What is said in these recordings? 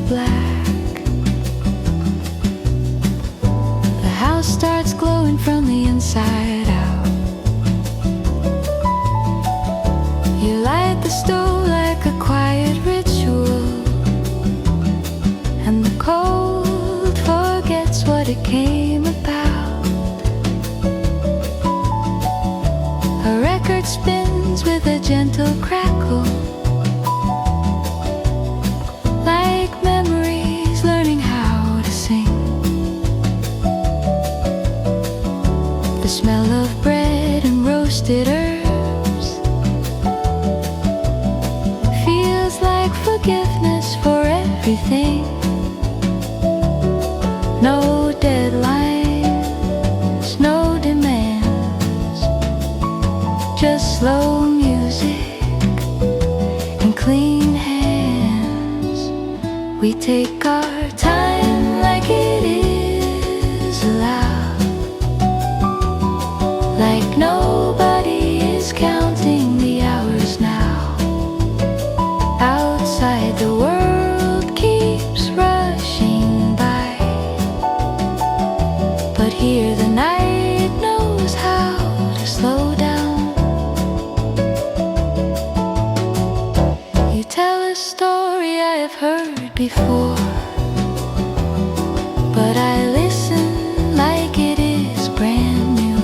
black. The house starts glowing from the inside out. You light the stove like a quiet ritual, and the cold forgets what it came about. A record spins with a gentle crackle, like memories learning how to sing. The smell of bread and roasted herbs feels like forgiveness for everything. No deadlines, no demands, just slow music and clean hands. We take our time like it is allowed, like nobody is counting the hours now. Outside the world keeps rushing by, but here the night knows how to slow down. You tell a story I have heard before, but I listen like it is brand new,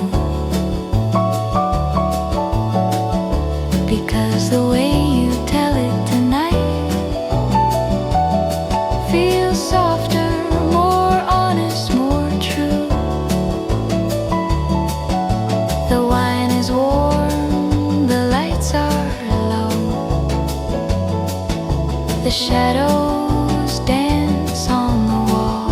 because the way you tell it tonight feels softer, more honest, more true. The wine is warm, the lights are low, the shadows dance on the wall.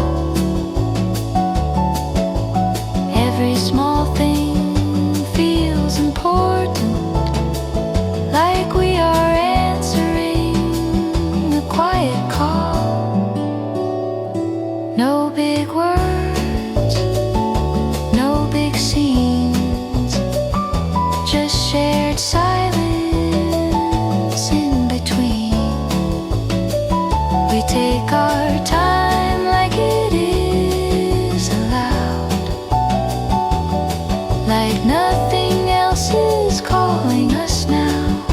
Every small thing feels important, like we are answering a quiet call. No big words, no big scenes, just shared silence in between. We take our time like it is allowed, like nothing else is calling us now.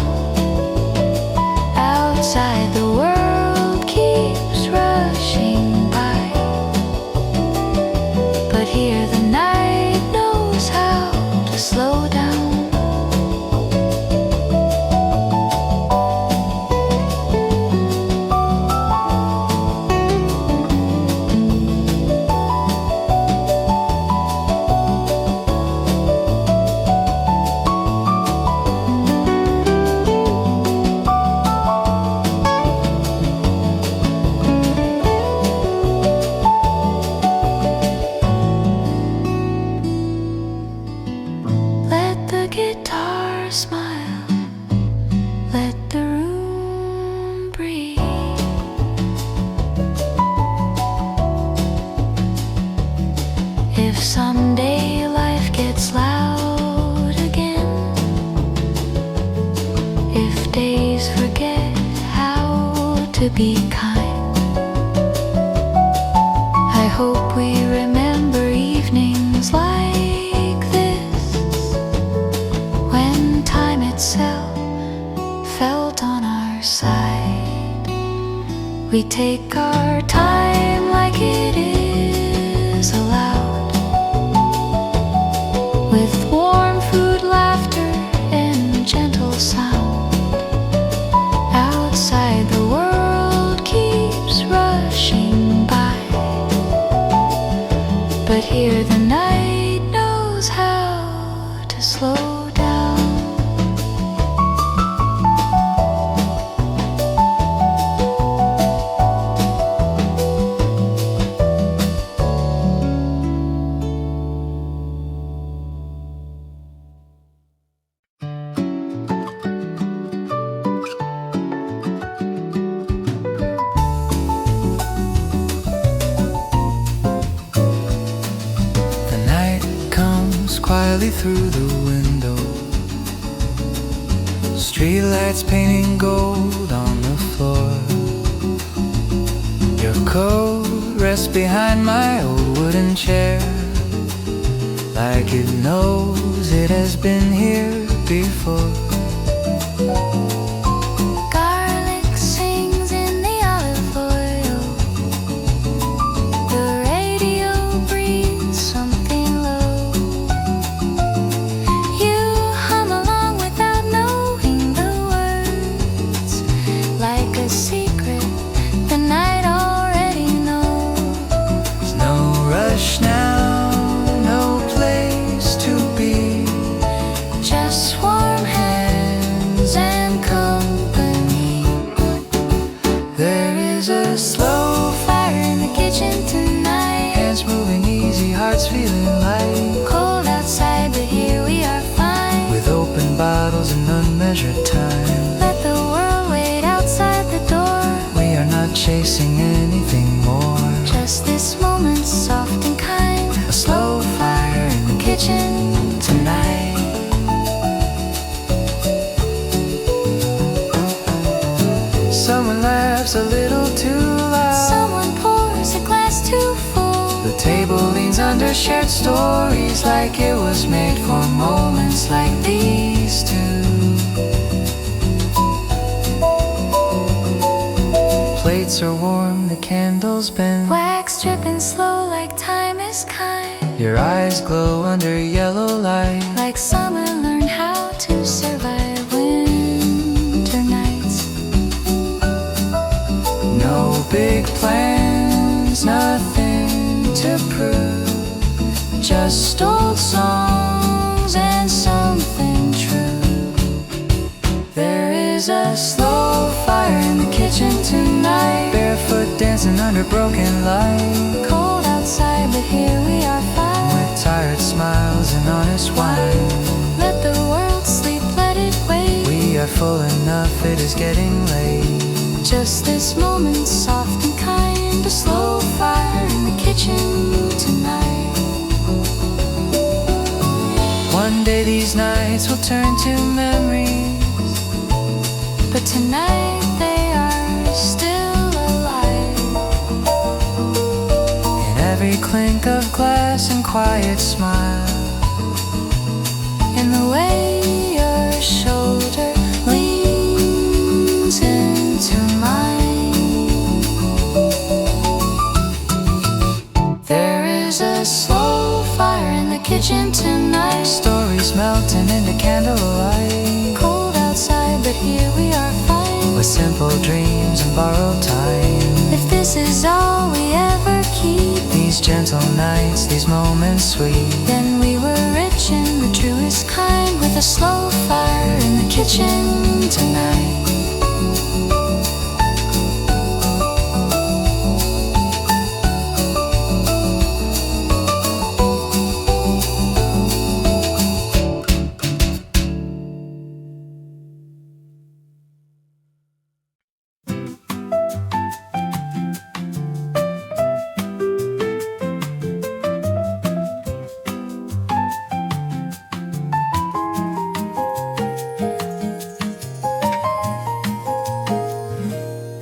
Outside the world keeps rushing by, but here the night knows how to slow down. Let the guitar smile, let the room breathe. If someday life gets loud again, if days forget how to be kind, I hope we remember evenings like this, when time itself felt on our side. We take our time like it is allowed, with warm food, laughter, and gentle sound. Outside the world keeps rushing by, but here the night knows how to slow down. quietly through the window. Streetlights painting gold on the floor. Your coat rests behind my old wooden chair, like it knows it has been here before. Garlic sings in the olive oil. The radio breathes something low. You hum along without knowing the words, like a secret the night already knows. There's no rush now, no place to be, Just warm hands and company. there is a slow Fire in the kitchen tonight. hands moving easy, hearts feeling light, Cold outside, but here we are fine. with open bottles and unmeasured time. Let the world wait outside the door. We are not chasing anything more, Just this moment, soft and kind. a slow fire in the Kitchen tonight. Someone laughs a little too loud. Someone pours a glass too full. The table leans under shared stories, like it was made for moments like these two. Plates are warm, the candles bend. Wax dripping slow like time is kind. Your eyes glow under yellow light. Like summer learned how to survive winter nights. No big plans, nothing to prove, just old songs and something true. There is a slow fire in the kitchen tonight, barefoot dancing under broken light, Cold outside, but here we are fine. with tired smiles and honest wine. Let the world sleep, let it wait. We are full enough, it is getting late. Just this moment, soft and kind. A slow fire in the kitchen tonight. One day these nights will turn to memories, But tonight they are still alive. in every clink of glass and quiet smile, In the way your shoulder leans into mine. There is a slow fire in the kitchen tonight. stories melting into candlelight, Cold outside, but here we are fine. with simple dreams and borrowed time. If this is all we ever keep, These gentle nights, these moments sweet, then we were rich in the truest kind. With a slow fire in the kitchen tonight.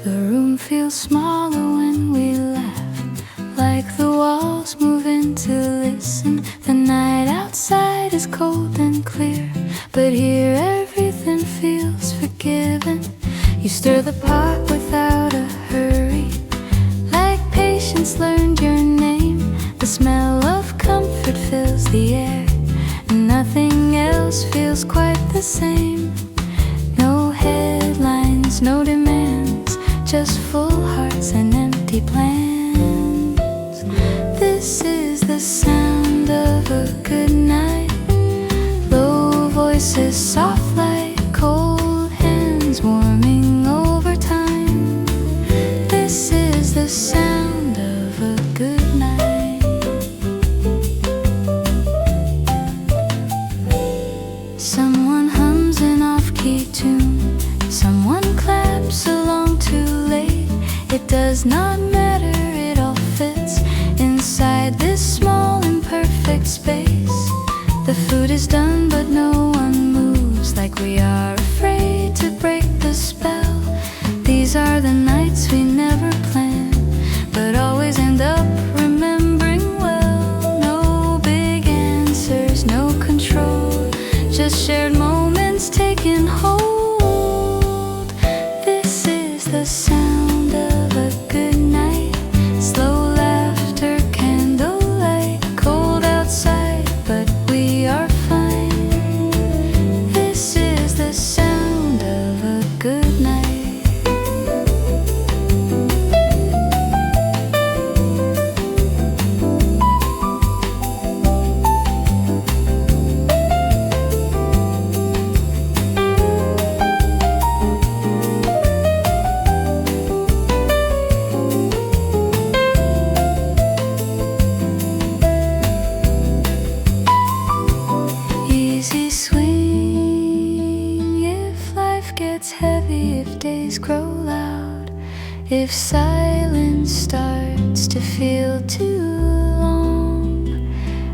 The room feels smaller when we laugh, like the walls move in to listen. The night outside is cold and clear, but here everything feels forgiven. You stir the pot without a hurry, like patience learned your name. The smell of comfort fills the air, and nothing else feels quite the same. No headlines, no demands, just full hearts and empty plans. This is the sound of a good night. Low voices, soft light, cold hands warming over time. This is the sound of a good night. Someone hums an off-key tune, someone claps along too late. It does not matter, it all fits inside this small imperfect space. The food is done, but no one moves, like we are afraid to break the spell. These are the nights we never planned, but If silence starts to feel too long,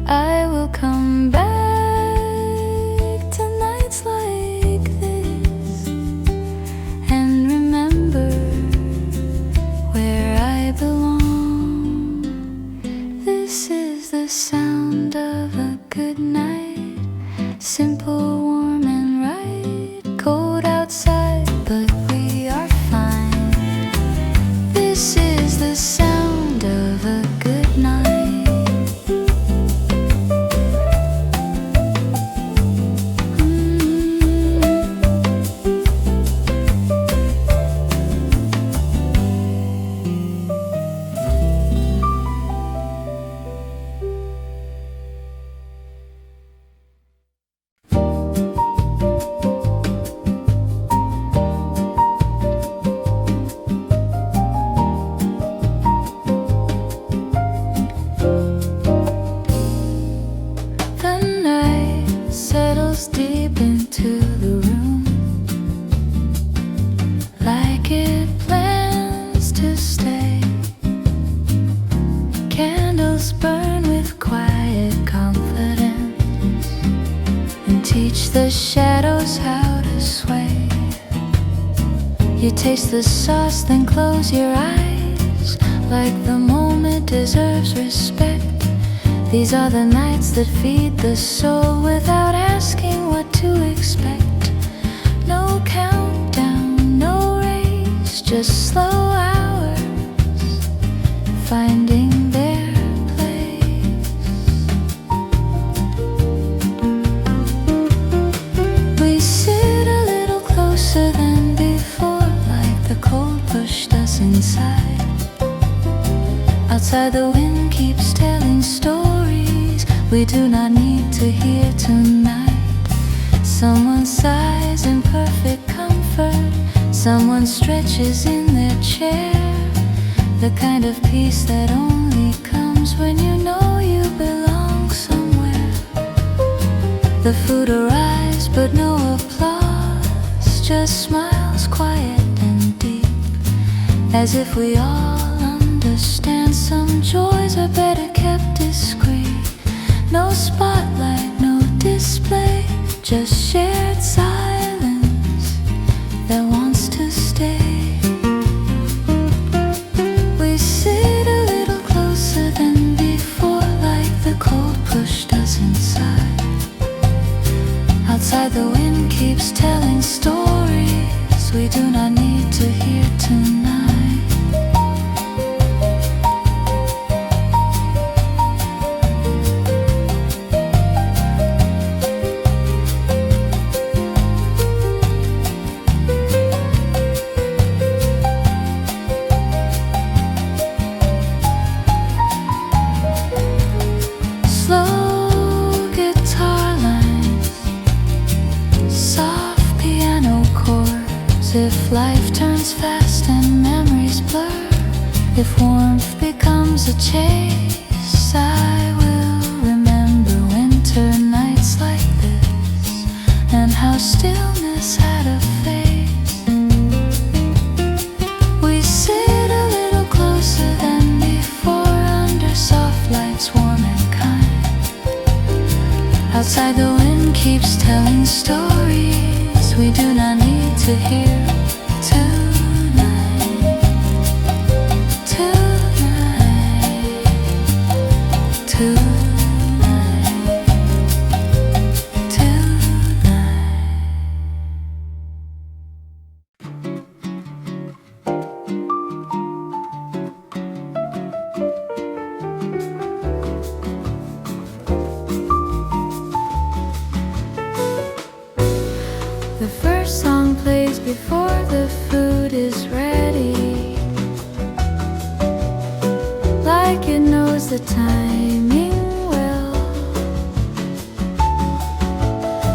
I will come back to nights like this and remember where I belong. This is the sound of a good night, simple, warm and right. Cold outside, but we are fine. This is the sound of a good night. Deep into the room, like it plans to stay. Candles burn with quiet confidence and teach the shadows how to sway. You taste the sauce, then close your eyes, like the moment deserves respect. These are the nights that feed the soul without asking what to expect. No countdown, no race, just slow hours finding their place. We sit a little closer than before, like the cold pushed us inside. Outside the wind keeps telling stories we do not need to hear tonight. Someone sighs in perfect comfort, someone stretches in their chair. The kind of peace that only comes when you know you belong somewhere. The food arrives but no applause, just smiles quiet and deep, as if we all understand some joys are better kept discreet. No spotlight, no display, just shared silence that wants to stay. We sit a little closer than before, like the cold pushed us inside. Outside the wind keeps telling stories we do not need to hear tonight. If life turns fast and memories blur, if warmth becomes a chase, I will remember winter nights like this, and how stillness had a face. We sit a little closer than before, under soft lights, warm and kind. Outside the wind keeps telling stories we do not need to hear tonight, tonight, tonight, tonight. The first song plays before the food is ready, like it knows the timing well.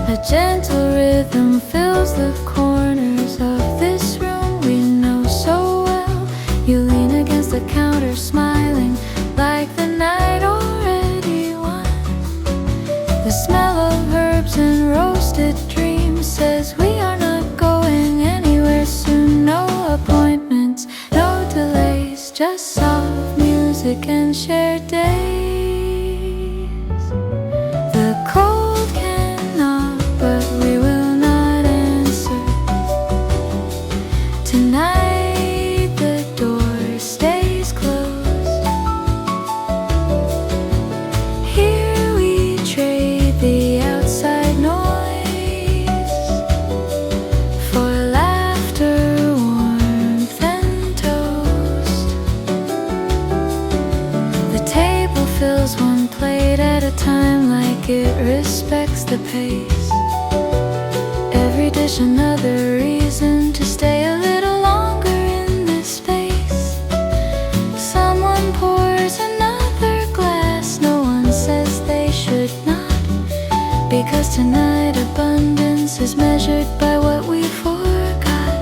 A gentle rhythm fills the corners of this room we know so well. You lean against the counter smiling, like the night already won. The smell of herbs and roasted dreams says we are not going anywhere soon. No appointments, no delays. just soft music and shared days. The cold can knock, but we will not answer. Tonight the door stays closed. Here we trade the outside noise for laughter, warmth, and toast. The table fills one plate at a time, like it respects the pace. Every dish another reason to stay a little longer in this space. Someone pours another glass, no one says they should not, because tonight abundance is measured by what we forgot.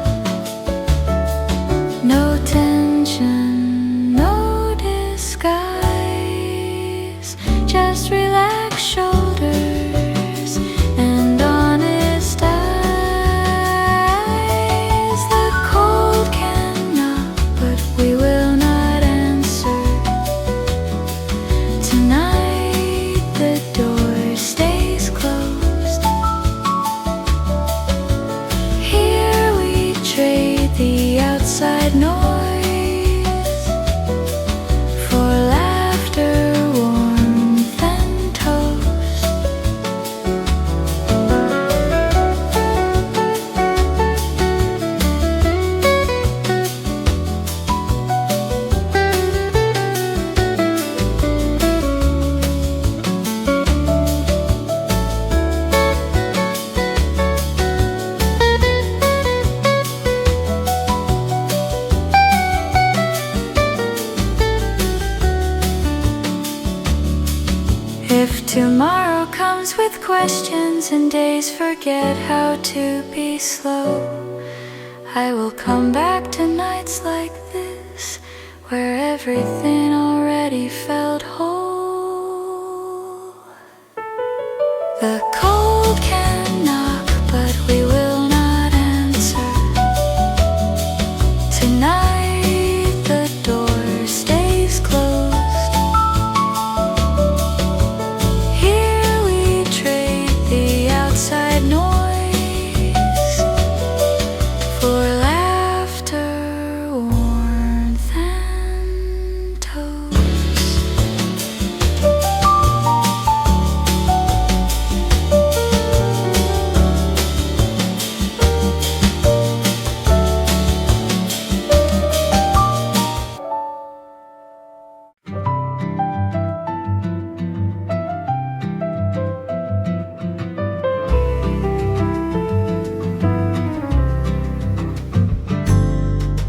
No tension, no disguise, just relaxed shoulders and honest eyes. The cold can knock, but we will not answer. Tonight the door stays closed. Here we trade the outside noise for laughter, warmth, and toast. If tomorrow comes with questions and days forget how to be slow, I will come back to nights like this, where everything already felt whole. The cold can knock, but we will not answer. Tonight the door stays closed. Here we trade the outside noise for laughter, warmth, and toast.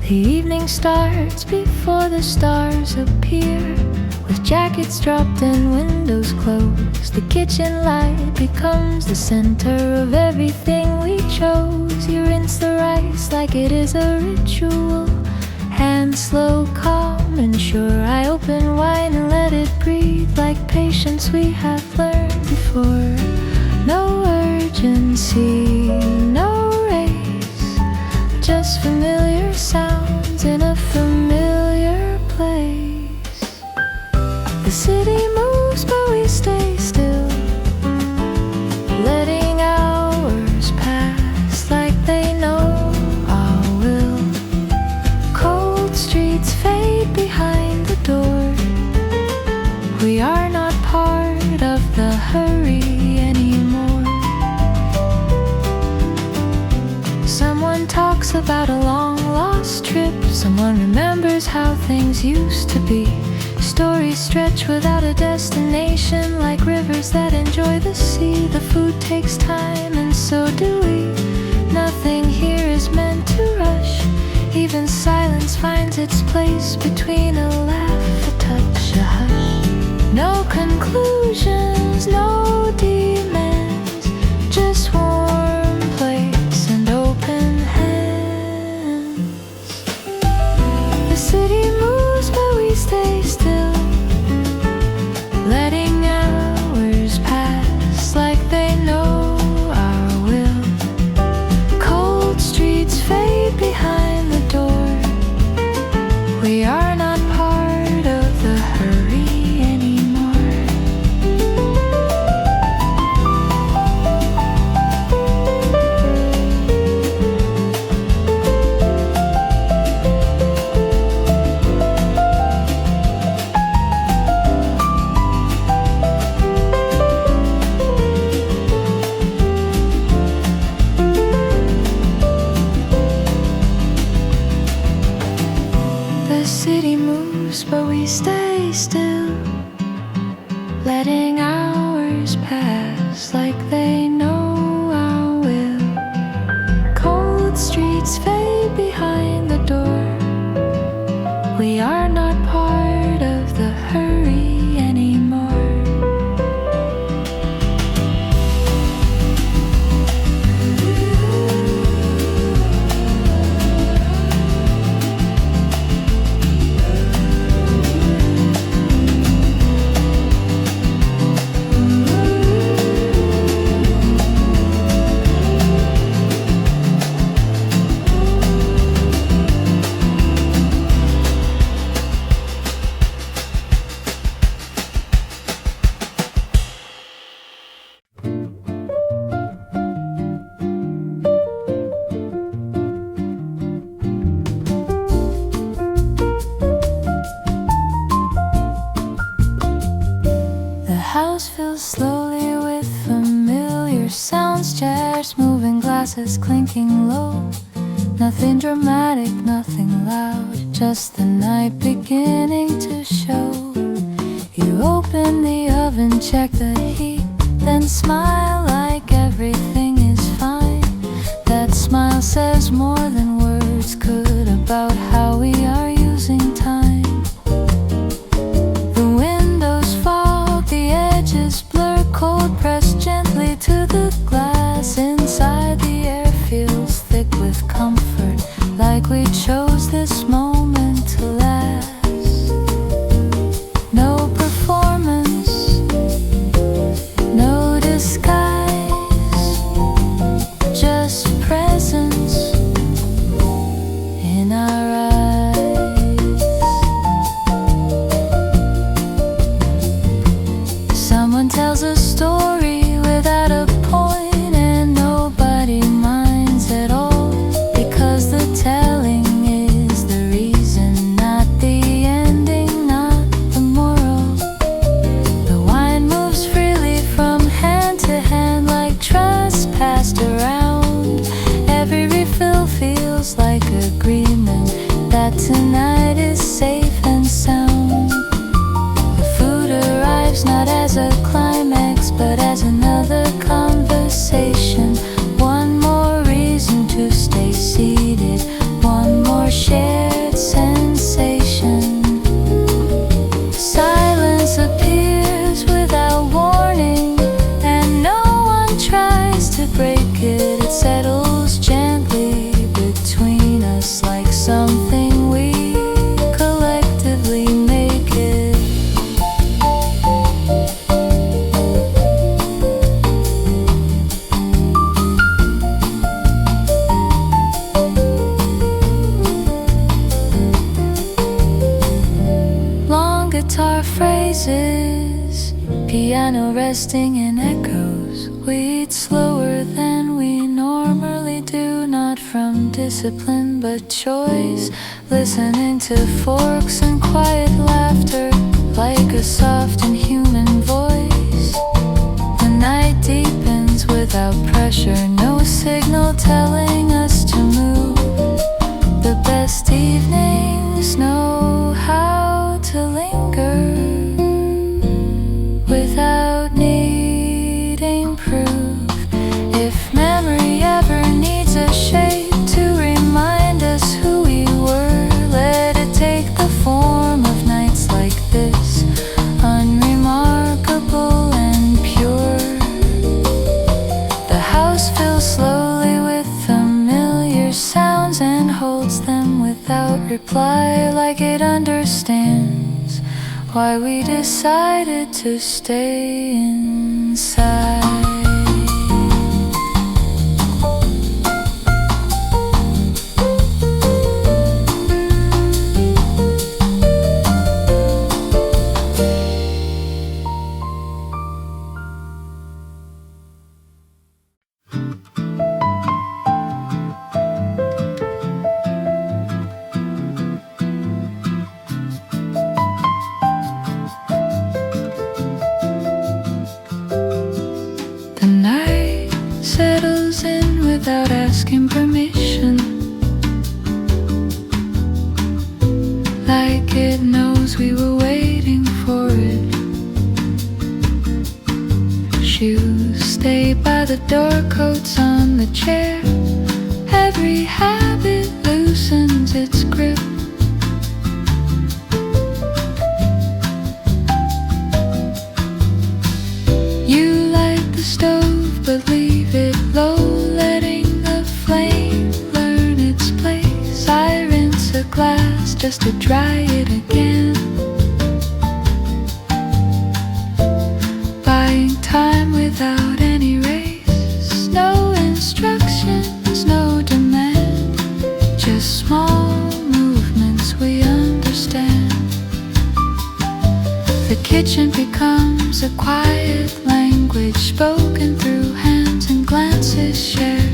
The evening starts before the stars appear, with jackets dropped and windows closed. The kitchen light becomes the center of everything we chose. You rinse the rice like it is a ritual, hands slow, calm, and sure. I open wine and let it breathe, like patience we have learned before. No urgency, no race, just familiar sounds in a familiar place. The city moves, but we stay still, letting hours pass like they know our will. Cold streets fade behind the door. We are not part of the hurry anymore. Someone talks about a long-lost trip. Someone remembers how things used to be. Stories stretch without a destination, like rivers that enjoy the sea. The food takes time, and so do we. Nothing here is meant to rush. Even silence finds its place between a laugh, a touch, a hush. No conclusions, no demands, just warm plates and open hands. The city moves, but we stay still, letting hours pass like they know our will. Cold streets fade behind the door. We are not moves, but we stay still, letting hours pass like they know our will. Cold streets fade behind the door. We are not part of the hurry anymore. The house fills slowly with familiar sounds, chairs moving, glasses clinking low. Nothing dramatic, nothing loud, just the night beginning to show. You open the oven, check the heat, then smile like everything is fine. That smile says more than words could about how we are using time. Cold pressed gently to the glass. Inside the air feels thick with comfort, like we chose this moment to last. No performance, no disguise, just presence in our eyes. Someone tells a story without a point, and nobody minds at all, because the telling is the reason, not the ending, not the moral. The wine moves freely from hand to hand like trust passed around. Every refill feels like agreement that tonight is safe and sound. The food arrives not as a climax, but as another conversation. One more reason to stay seated, one more shared sensation. Silence appears without warning, and no one tries to break it. It settles gently between us like something we collectively make it. Guitar phrases, piano resting in echoes. We eat slower than we normally do, not from discipline but choice. Listening to forks and quiet laughter, like a soft and human voice. The night deepens without pressure, no signal telling us to move. The best evenings know how to linger without needing proof. If memory ever needs a shape to remind us who we were, let it take the form of nights like this, unremarkable and pure. The house fills slowly with familiar sounds and holds them without reply, like it understands why we decided to stay inside. by the door, coats on the chair. Every habit loosens its grip. You light the stove but leave it low, letting the flame learn its place. I rinse a glass just to dry it again, buying time without any race. No instructions, no demand, just small movements we understand. The kitchen becomes a quiet language spoken through hands and glances shared.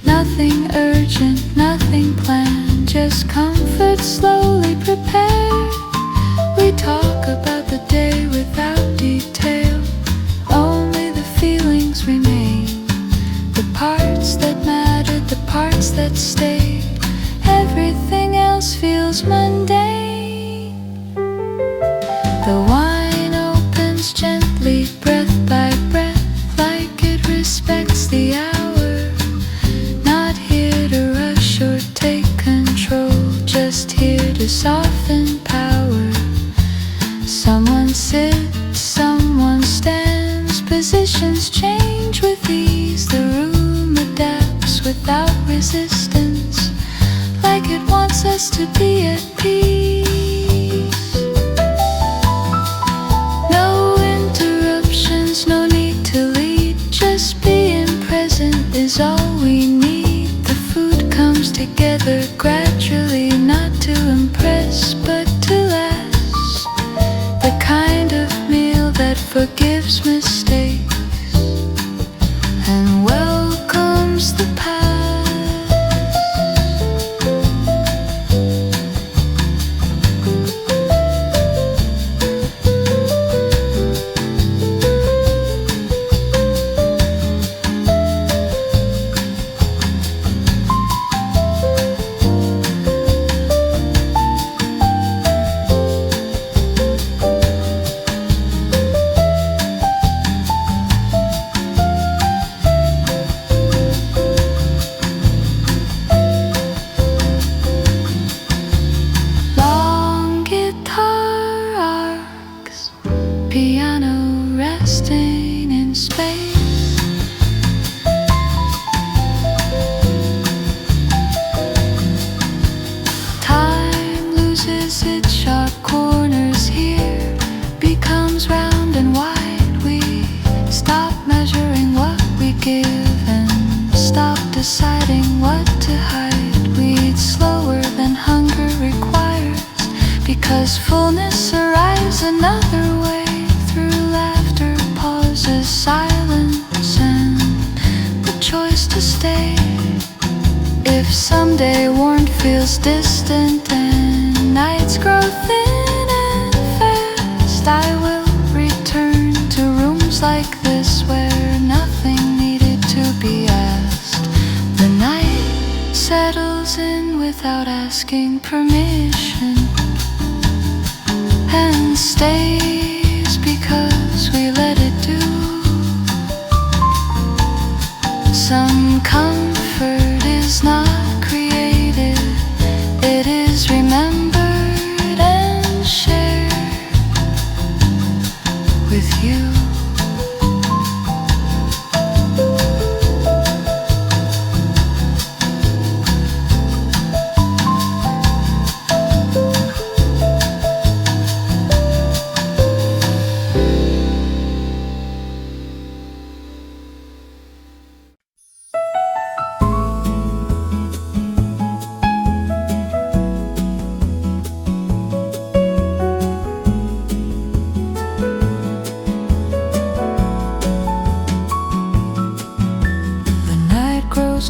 Nothing urgent, nothing planned, just comfort slowly prepared. We talk about the day without detail, only the feelings remain, the parts that mattered, the parts that stayed. Everything else feels mundane. The wine opens gently, breath by breath, like it respects the hour. Not here to rush or take control, just here to soften power. Someone sits, someone stands, positions change with ease. The room adapts without resistance, like it wants us to be at peace. No interruptions, no need to lead, just being present is all we need. The food comes together gradually, not to impress but to last. The kind of meal that forgives mistakes and welcomes the past. Piano resting in space. Time loses its sharp corners here, becomes round and wide. We stop measuring what we give and stop deciding what to hide. We eat slower than hunger requires, because fullness arrives another way. Through laughter, pauses, silence, and the choice to stay. If someday warmth feels distant and nights grow thin and fast, I will return to rooms like this where nothing needed to be asked. The night settles in without asking permission and stays because we let it do. Some comfort is not created, it is remembered and shared with you.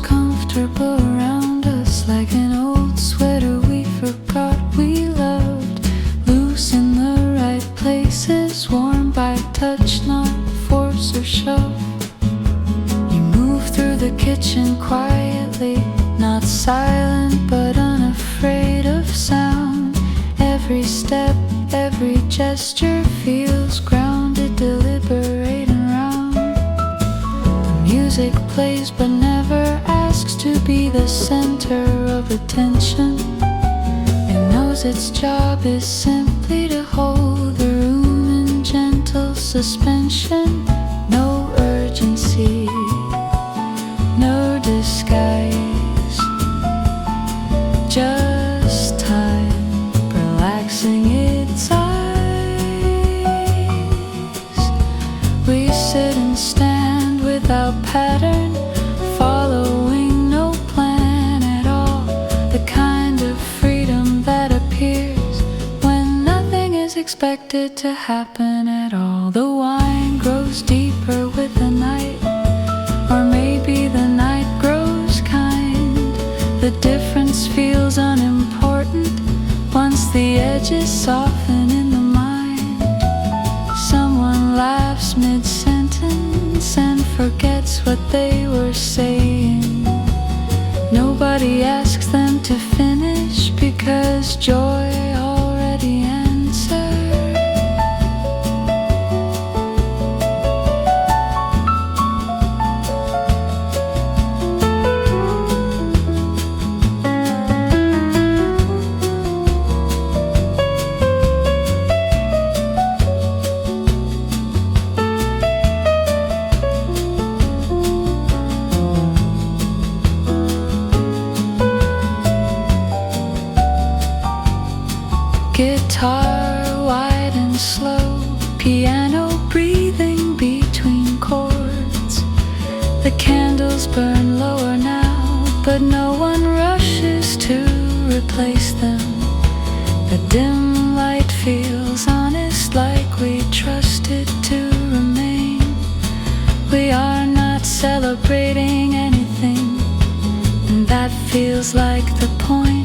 Comfortable around us, like an old sweater we forgot we loved. Loose in the right places, warm by touch, not force or shove. You move through the kitchen quietly, not silent but unafraid of sound. Every step, every gesture feels grounded, deliberate and round. The music plays but never asks to be the center of attention. It knows its job is simply to hold the room in gentle suspension. No urgency, no disguise, just time relaxing its eyes. We sit and stand without pattern, following no plan at all. The kind of freedom that appears when nothing is expected to happen at all. The wine grows deeper with the night, or maybe the night grows kind. The difference feels unimportant once the edges soften in the mind. Someone laughs mid-sentence and forgets what they were saying. Nobody asks them to finish because joy already answered. Guitar wide and slow, piano breathing between chords. The candles burn lower now, but no one rushes to replace them. The dim light feels honest, like we trust it to remain. We are not celebrating anything, and that feels like the point.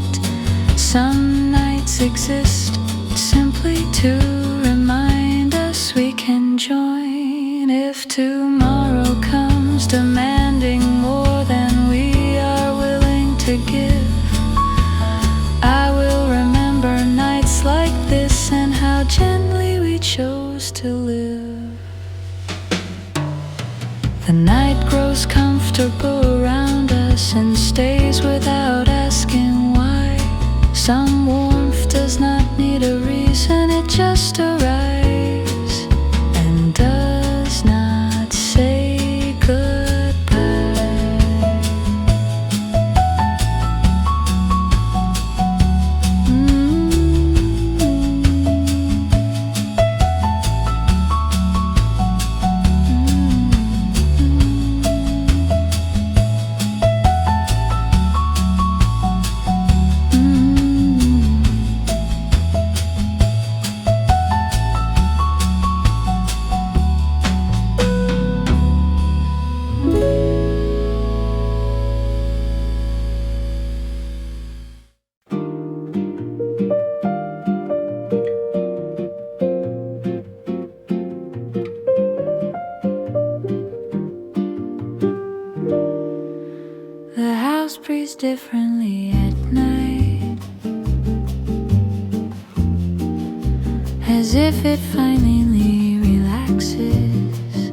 Some nights exist simply to remind us we can join. If tomorrow comes demanding more than we are willing to give, I will remember nights like this and how gently we chose to live. The night grows comfortable around us and stays without asking why. Some warmth does not need a reason, it just arrives and does not say goodbye. The house breathes differently at night, as if it finally relaxes.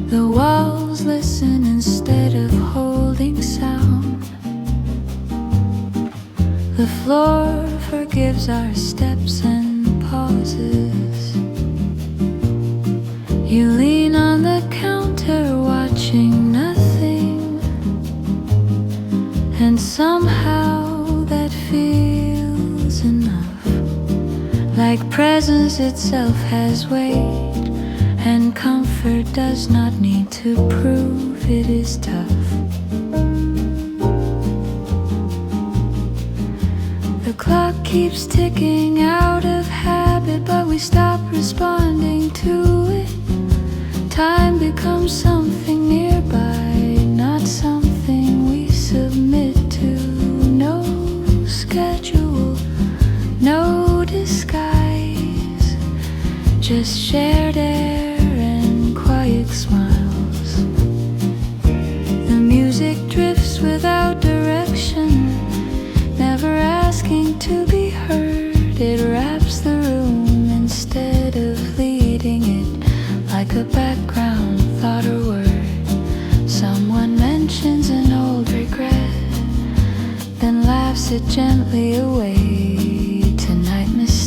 The walls listen instead of holding sound. The floor forgives our steps and pauses. You lean on the counter watching nothing, and somehow that feels enough. Like presence itself has weight, and comfort does not need to prove it is tough. The clock keeps ticking out of habit, but we stop responding to it. Time becomes something nearby, not something we submit to. No schedule, no disguise, just shared air and quiet smiles. The music drifts without direction, never asking to be heard. It wraps the room instead of leading it, like a background thought or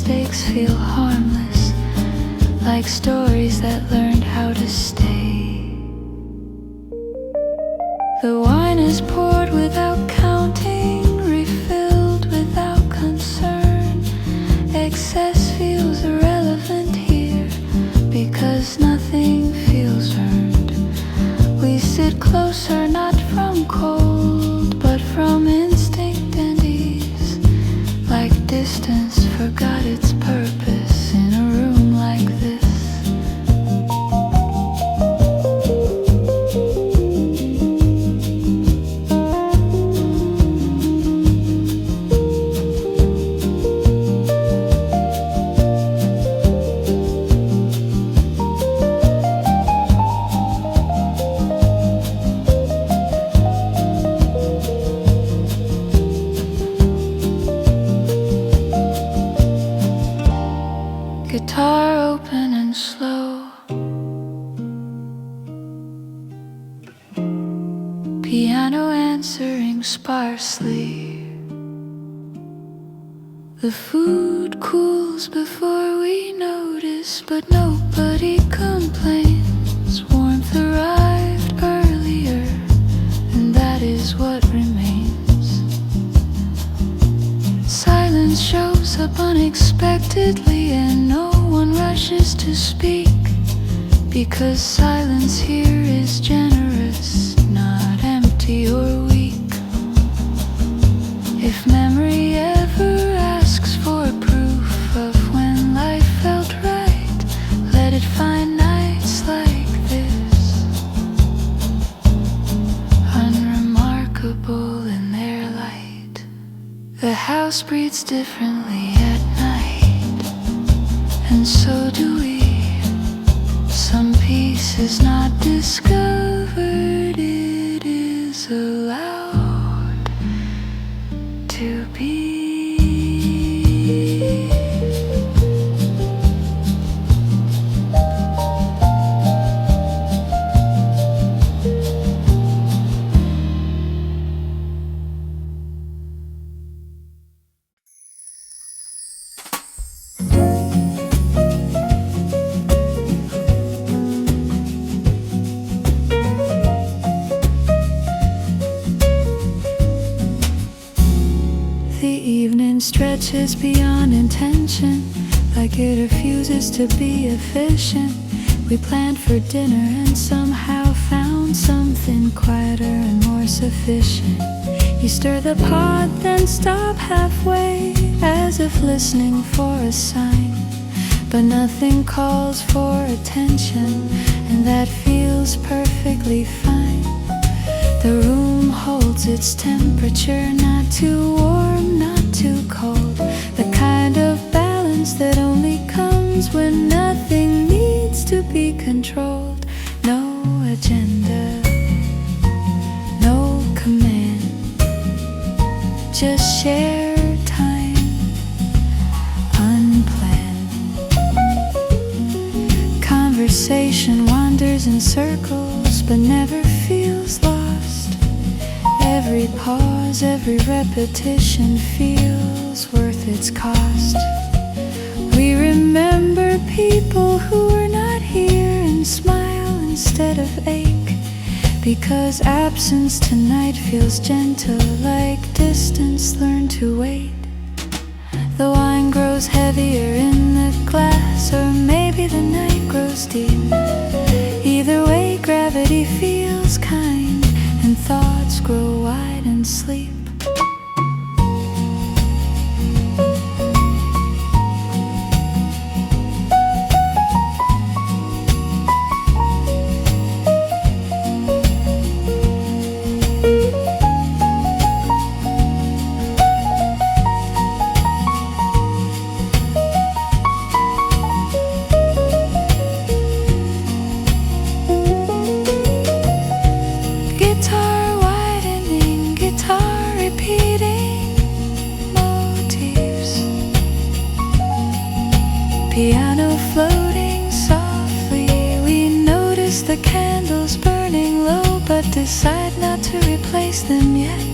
mistakes feel harmless, like stories that learned how to stay. The wine is poured without counting, refilled without concern. Excess feels irrelevant here, because nothing feels earned. We sit closer, not from cold, but from instinct and ease, like distance forgot its purpose in a room like this. Guitar open and slow, piano answering sparsely. The food cools before we notice, but nobody complains. Warmth arrived earlier, and that is what remains. Silence shows up unexpectedly, and no one rushes to speak, because silence here is generous, not empty or weak. If memory ever asks for proof of when life felt right, let it find nights like this, unremarkable in their light. The house breathes differently at night, and so do we. Some peace is not discovered, it is allowed to be. The evening stretches beyond intention, like it refuses to be efficient. We planned for dinner and somehow found something quieter and more sufficient. You stir the pot, then stop halfway, as if listening for a sign. But nothing calls for attention, and that feels perfectly fine. The room holds its temperature, not too warm, not too cold. The kind of balance that only comes when nothing needs to be controlled. No agenda, no command, just shared time, unplanned. Conversation wanders in circles, but never feels lost. Every pause, every repetition feels worth its cost. We remember people who are not here and smile instead of ache, because absence tonight feels gentle, like distance learned to wait. The wine grows heavier in the glass, or maybe the night grows deep. Either way, gravity feels kind, and thoughts grow wide and sleep. Guitar widening, guitar repeating motifs, piano floating softly. We notice the candles burning low, but decide not to replace them yet,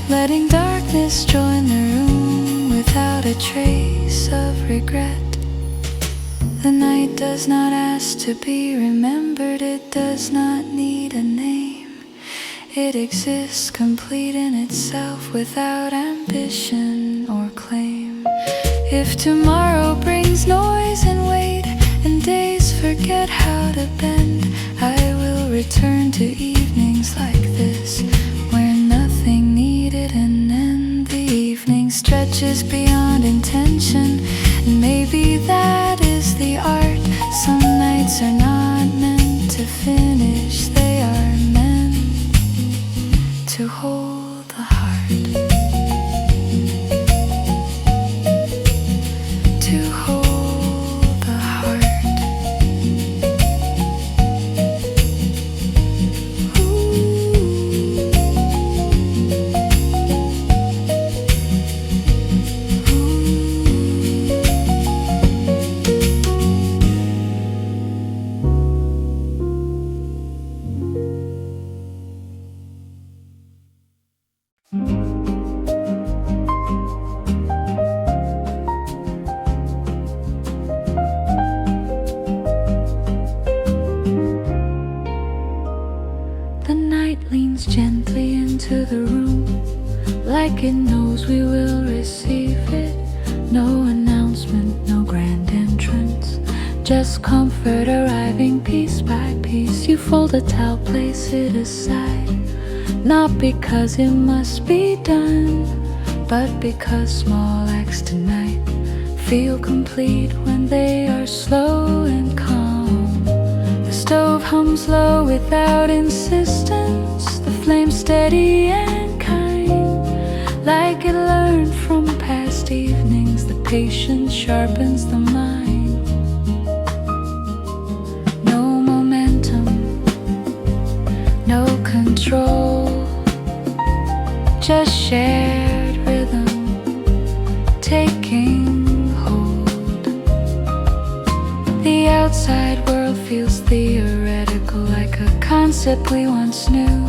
letting darkness join the room without a trace of regret. The night does not ask to be remembered, it does not need a name. It exists complete in itself without ambition or claim. If tomorrow brings noise and weight, and days forget how to bend, I will return to evenings like this, where nothing needed an end. The evening stretches beyond intention, and maybe that is the art. Some nights are not meant to finish, they are meant to hold the heart. To hold the heart. The night leans gently into the room, like it knows we will receive it. No announcement, no grand entrance, just comfort arriving piece by piece. You fold a towel, place it aside, not because it must be done, but because small acts tonight feel complete when they are slow and calm. The stove hums low without insistence, the flame steady and kind, like it learned from past evenings. The patience sharpens the mind. No momentum, no control, just shared rhythm taking hold. The outside world feels theoretical, like a concept we once knew.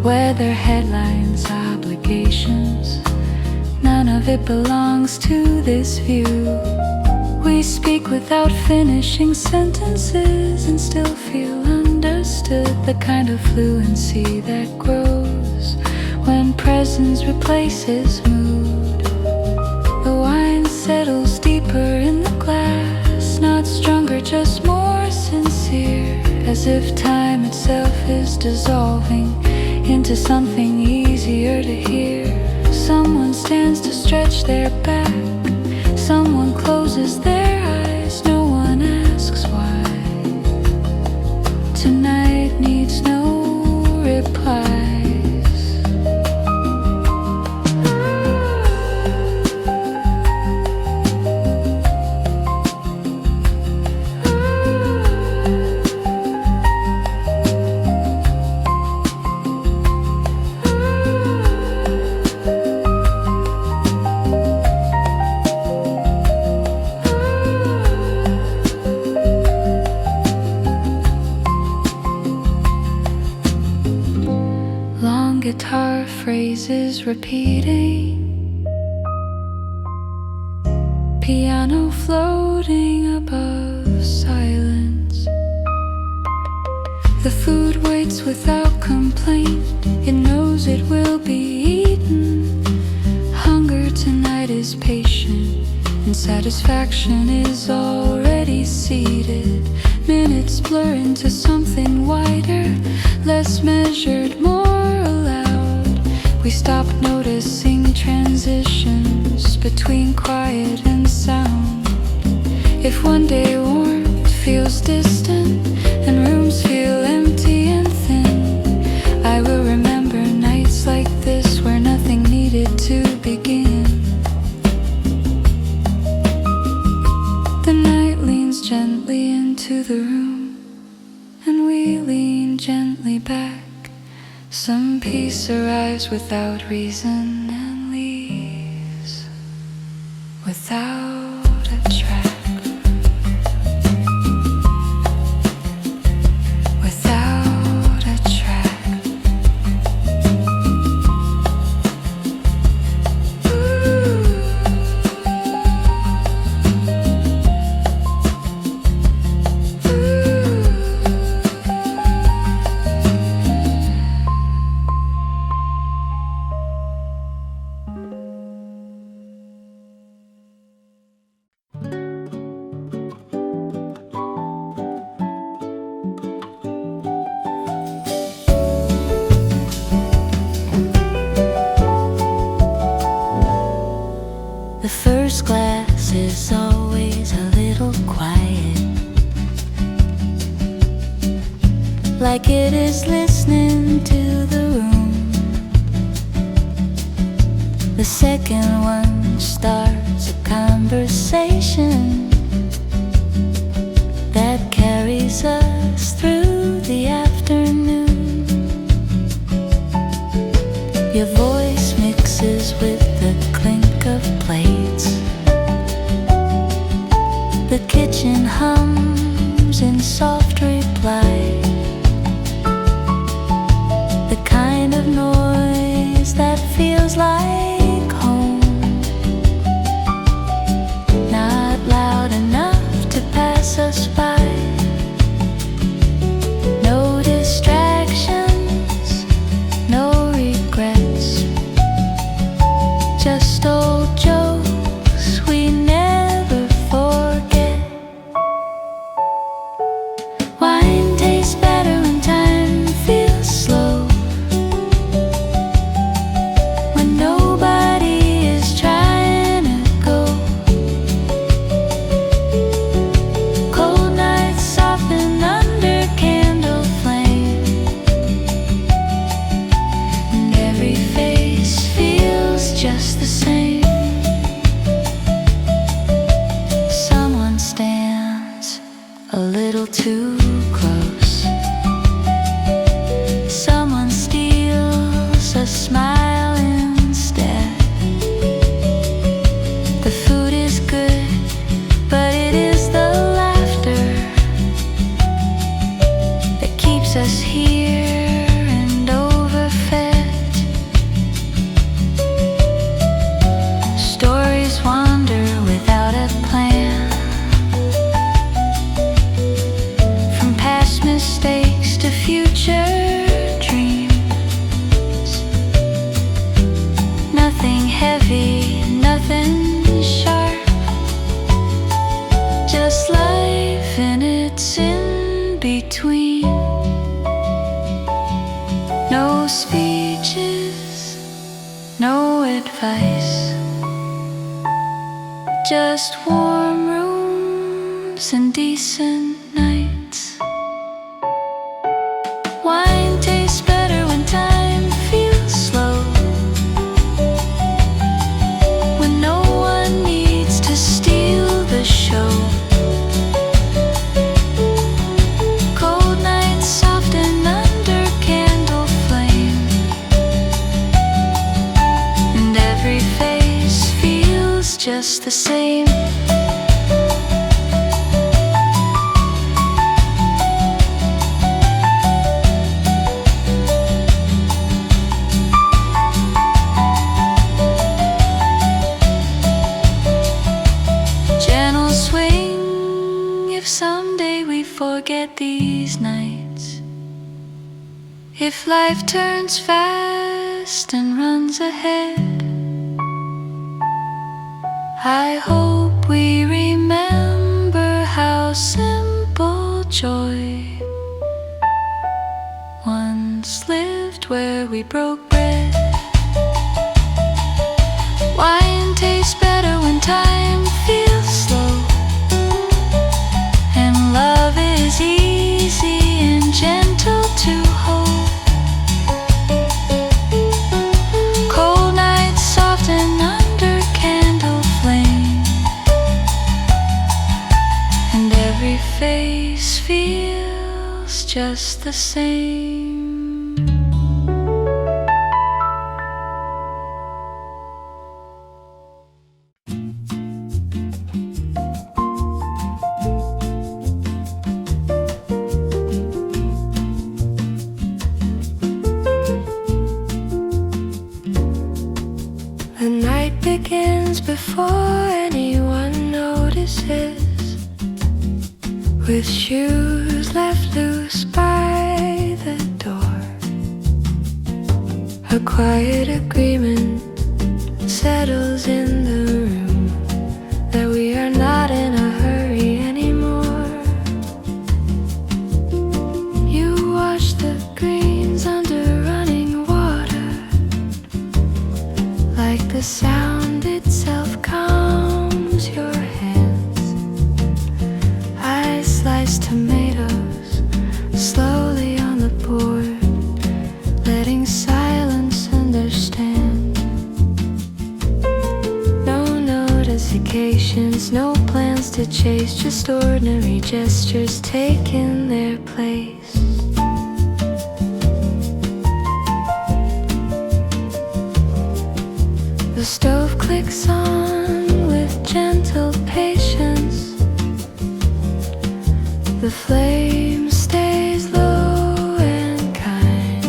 Weather, headlines, obligations, none of it belongs to this view. We speak without finishing sentences and still feel understood, the kind of fluency that grows when presence replaces mood. The wine settles deeper in the glass, not stronger, just more sincere, as if time itself is dissolving into something easier to hear. Someone stands to stretch their back, someone closes their eyes, no one asks why. Tonight needs no replies. Guitar phrases repeating, piano floating above silence. The food waits without complaint, it knows it will be eaten. Hunger tonight is patient, and satisfaction is already seated. Minutes blur into something wider, less measured, more allowed. We stop noticing transitions between quiet and sound. If one day warmth feels distant and rooms feel empty and thin, I will remember nights like this where nothing needed to begin. The night leans gently into the room, and we lean gently back. Some peace arrives without reason and leaves without a track. Without a track. Ooh. like it is listening to the room. The second one starts a conversation that carries us through the afternoon. Your voice mixes with the clink of plates. The kitchen hums in soft reply, the kind of noise that feels like home, not loud enough to pass us by. No distractions, no regrets, just old jokes we never forget. Wine tastes better when time feels slow, when nobody is trying to go. Cold nights soften under candle flame, and every face feels just the same. Someone stands a little too close. Someone steals a smile instead. The food is good, but it is the laughter that keeps us here and overfed. Stories wander without a plan, from past mistakes to future dreams. Nothing heavy, nothing sharp, just life and its in between. No speeches, no advice, just warm rooms and decent nights. Wine tastes better when time feels slow, when no one needs to steal the show. Cold nights soften under candle flame, and every face feels just the same. Gentle swing if someday we forget these nights. If life turns fast and runs ahead, I hope we remember how simple joy once lived where we broke bread. Wine tastes better when time feels slow, and love is easy and gentle to hold. Cold nights soften under candle flame, and every face feels just the same. The night begins before anyone notices, with shoes left loose by the door. A quiet agreement settles in the room that we are not in a hurry anymore. You watch the greens under running water, like the sound itself calms your hands. I slice tomatoes slowly on the to chase, just ordinary gestures taking their place. The stove clicks on with gentle patience. The flame stays low and kind,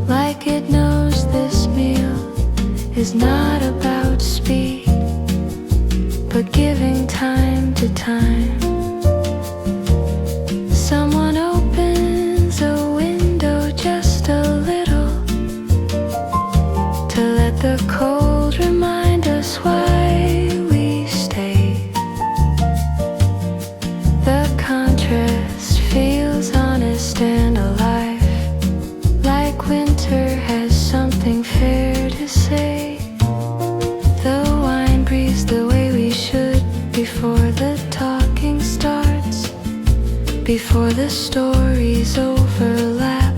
like it knows this meal is not about speed, but giving time to time. Someone opens a window just a little to let the cold remind us why we stay. The contrast feels honest and alive, like winter has something fair to say. The wine breathes the way we should before the talking starts, before the stories overlap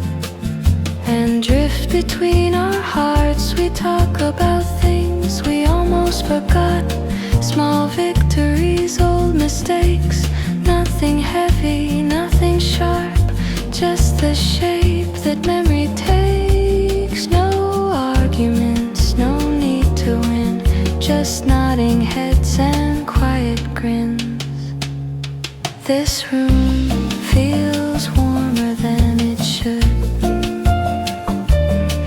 and drift between our hearts. We talk about things we almost forgot, small victories, old mistakes. Nothing heavy, nothing sharp, just the shape that memory takes. No arguments, no need to win, just nodding heads and quiet grins. This room feels warmer than it should,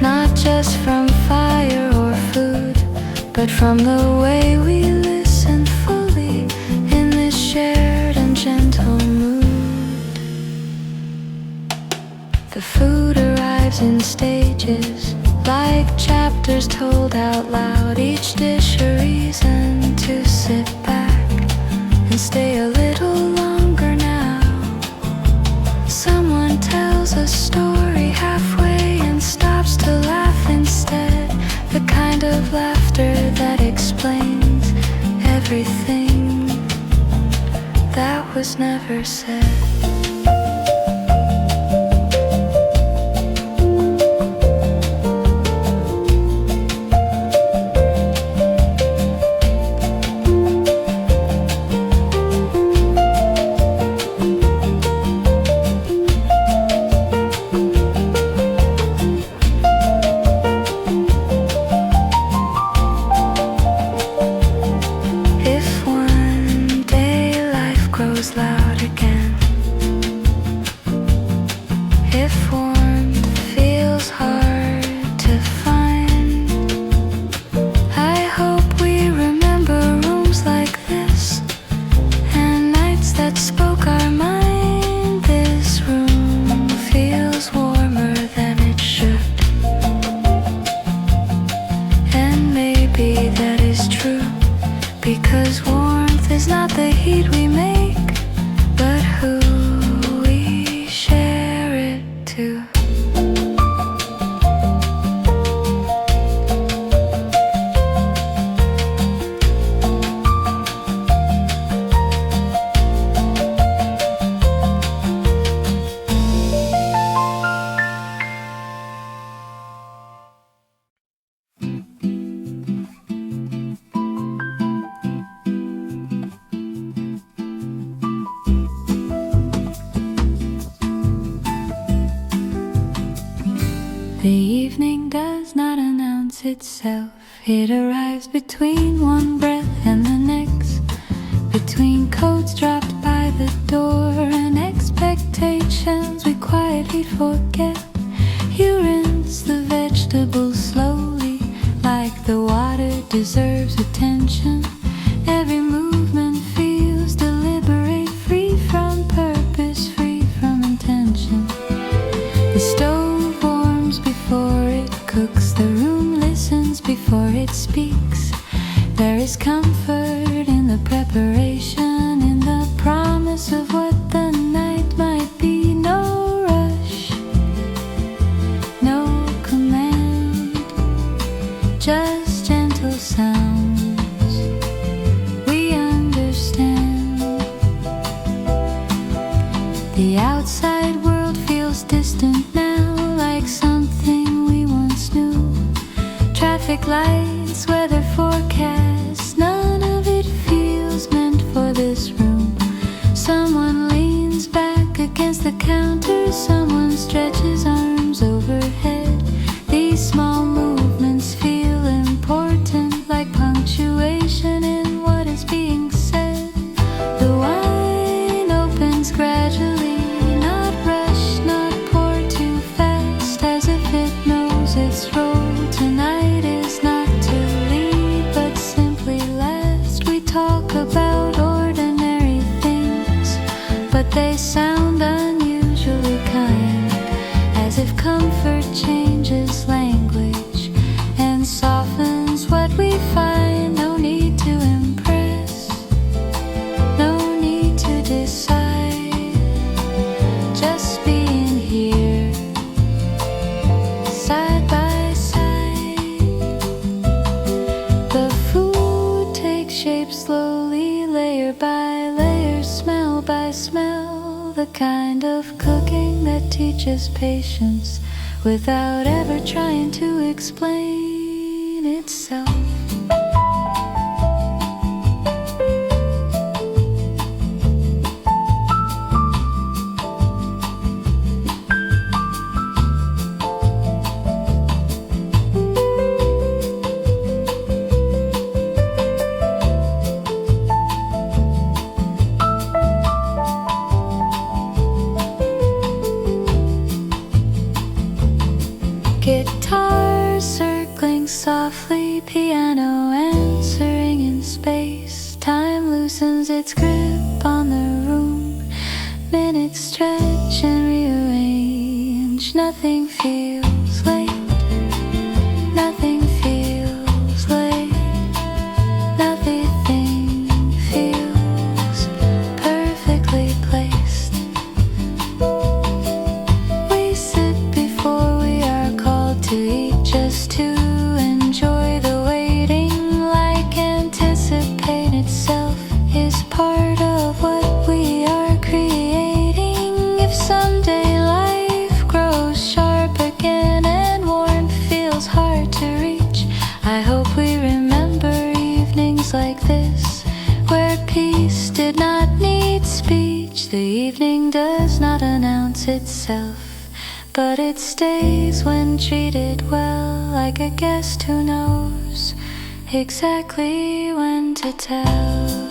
not just from fire or food, but from the way we listen fully in this shared and gentle mood. The food arrives in stages, like chapters told out loud, each dish a reason to sit back and stay a little longer now. Someone tells a story halfway and stops to laugh instead, the kind of laughter that explains everything that was never said. Loud again, if warmth feels hard to find, I hope we remember rooms like this and nights that spoke our mind. This room feels warmer than it should, and maybe that is true, because warmth is not the heat we make, but who we share it to. The evening does not announce itself, it arrives between one breath and the next, between coats dropped by the door and expectations we quietly forget. You rinse the vegetables slowly, like the water deserves attention. Every movement feels deliberate, free from purpose, free from intention. The stove warms before it cooks, the room listens before it speaks. There is comfort in the preparation, in the promise of what the night might be. No rush, no command, just gentle sounds we understand. The outside world feels distant now, like something we once knew. Traffic lights, weather forecasts, none of it feels meant for this room. Someone leans back against the counter, someone stretches arms overhead. These small movements feel important, like punctuation in what is being said. The wine opens gradually, not rushed, not poured too fast, as if it knows its role tonight is not to lead, but simply last. We talk about ordinary things, but they sound unusually kind, as if comfort changes language and softens what we find. No need to impress, no need to decide, just being here, side by side. The food takes shape slowly, layer by layer, smell by smell, the kind of cooking that teaches patience without ever trying to explain itself. Guitar circling softly, piano answering in space. Time loosens its grip on the room. Minutes stretch and rearrange. Nothing feels late. Nothing feels late. Nothing feels perfectly placed. We sit before we are called to eat, just to enjoy the waiting, like anticipate itself is part of what we are creating. If someday life grows sharp again and warmth feels hard to reach, I hope we remember evenings like this, where peace did not need speech. The evening does not announce itself, but it stays when treated well, like a guest who knows exactly when to tell.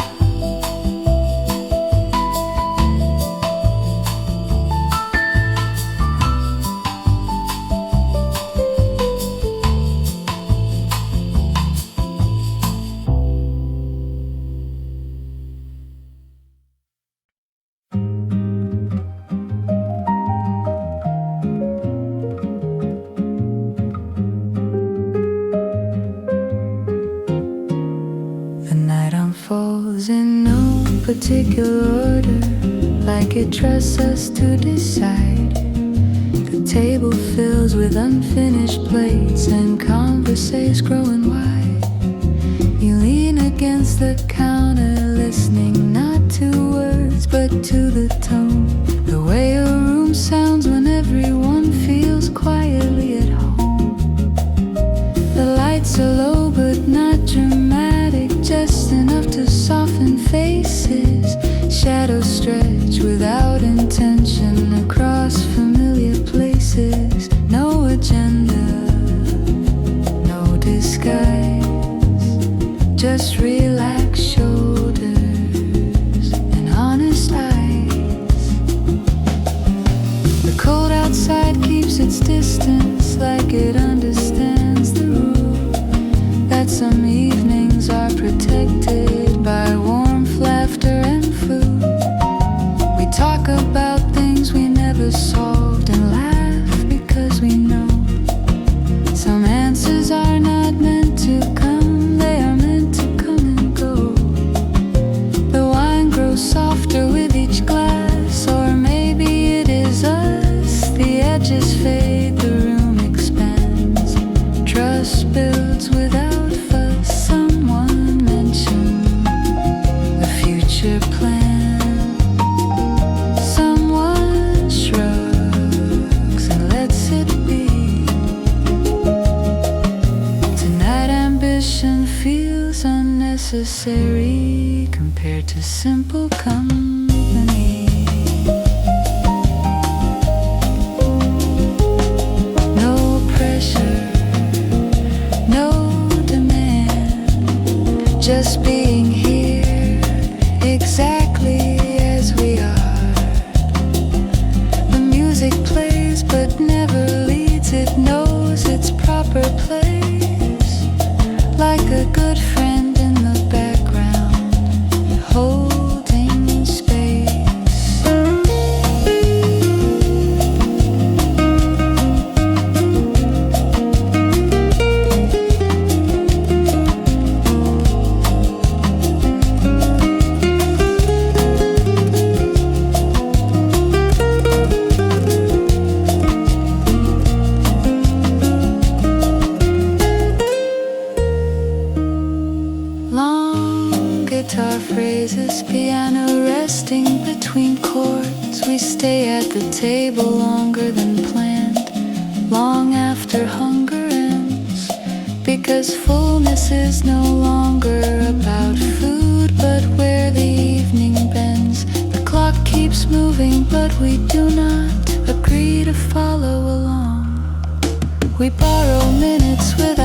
The night unfolds in no particular order, like it trusts us to decide. The table fills with unfinished plates and conversations growing wide. You lean against the counter, listening not to words but to the tone, the way a room sounds when everyone feels quietly at home. The lights are low but not dramatic, just enough to soften faces. Shadows stretch without intention across familiar places. No agenda, no disguise, just relaxed shoulders and honest eyes. The cold outside keeps its distance, like it understands the rule that some evenings are protected by warmth, laughter, and food. We talk about things we never solved and laugh because we know some answers are not meant to come, they are meant to come and go. The wine grows softer with each glass, or maybe it is us. The edges fade, the room expands. Trust builds without fuss. Someone mentioned the future plan. Someone shrugs and lets it be. Tonight ambition feels unnecessary compared to to simple company. No pressure, no demand, just being here exactly as we are. The music plays but never leads, it knows its proper place, like a good friend in the background, holding space. Long guitar phrases, piano resting between chords. We stay at the table longer than planned, long after hunger ends, because fullness is no longer about food, but where the evening bends. The clock keeps moving, but we do not agree to follow along. We borrow minutes without